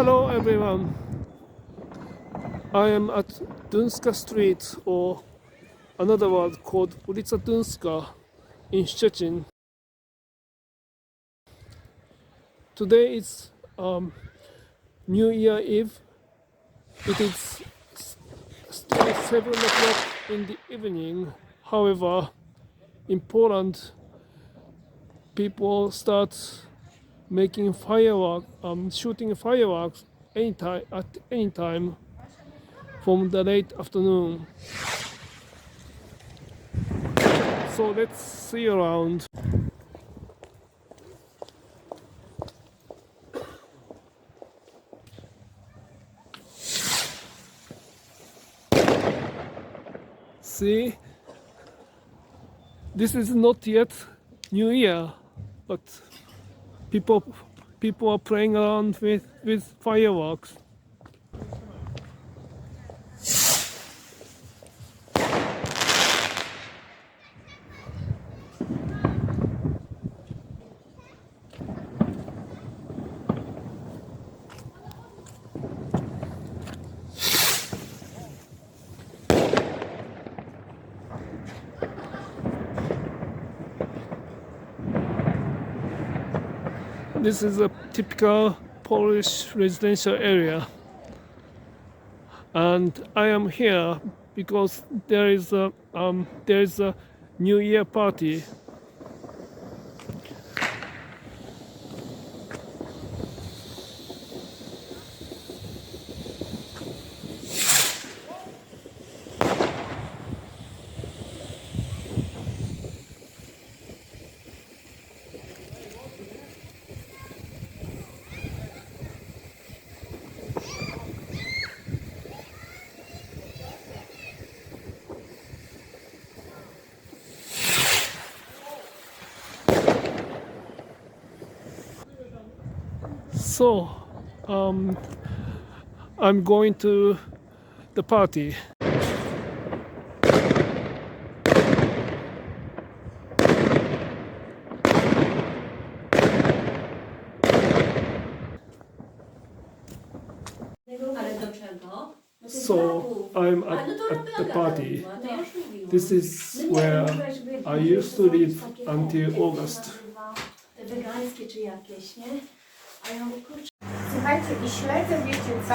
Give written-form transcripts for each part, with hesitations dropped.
Hello everyone. I am at Dunska Street, or another word called ulica Dunska, in Szczecin. Today is New Year Eve. It is still 7 o'clock in the evening. However, in Poland, people start making fireworks, shooting fireworks at any time from the late afternoon. So let's see around. See, this is not yet New Year, but people are playing around with fireworks. This is a typical Polish residential area, and I am here because there is a New Year party. So, I'm going to the party. So, I'm at the party. This is where I used to live until August. Słuchajcie, i śledzę, wiecie co,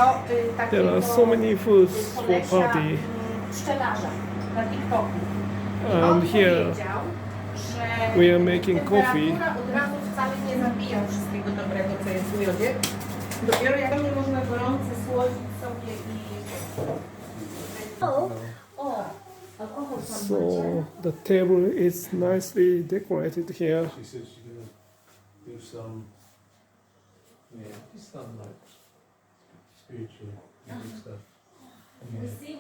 takiego... There are so many foods for party. Pszczelarza na TikToku. And here we are making coffee. Od razu wcale nie zabija wszystkiego dobrego, co jest w miodzie. Dopiero jak nie można gorący słodzić sobie i... So the table is nicely decorated here. She said she's gonna do some, some like spiritual music stuff. We see.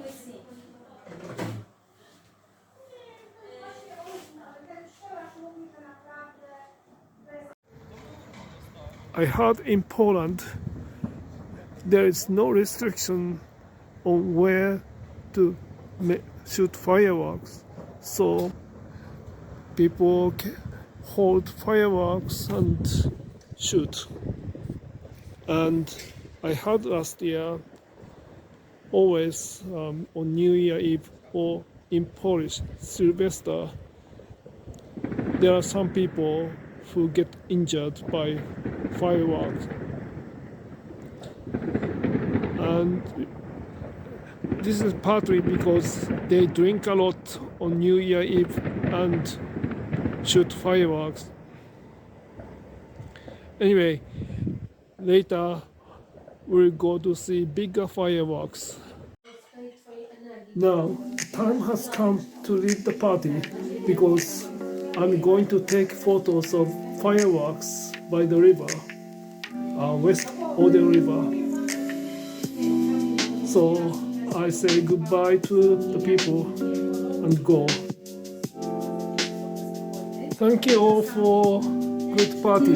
I heard in Poland there is no restriction on where to shoot fireworks, so people hold fireworks and shoot. And I heard last year, always on New Year Eve or in Polish Sylvester, there are some people who get injured by fireworks. And this is partly because they drink a lot on New Year Eve and shoot fireworks. Anyway, later we'll go to see bigger fireworks. Now, time has come to leave the party because I'm going to take photos of fireworks by the river, West Oder River. So I say goodbye to the people and go. Thank you all for good party.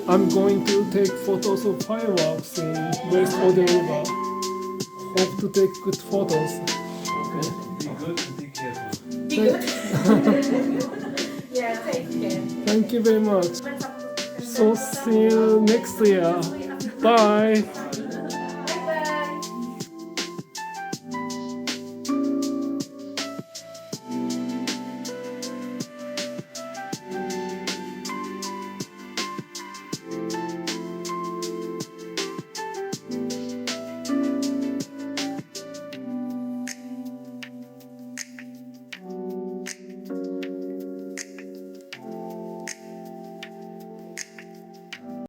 I'm going to take photos of fireworks in West Oder River. Hope to take good photos. Okay. Be good and be careful. Yeah, take care. Thank you very much. So see you next year. Bye.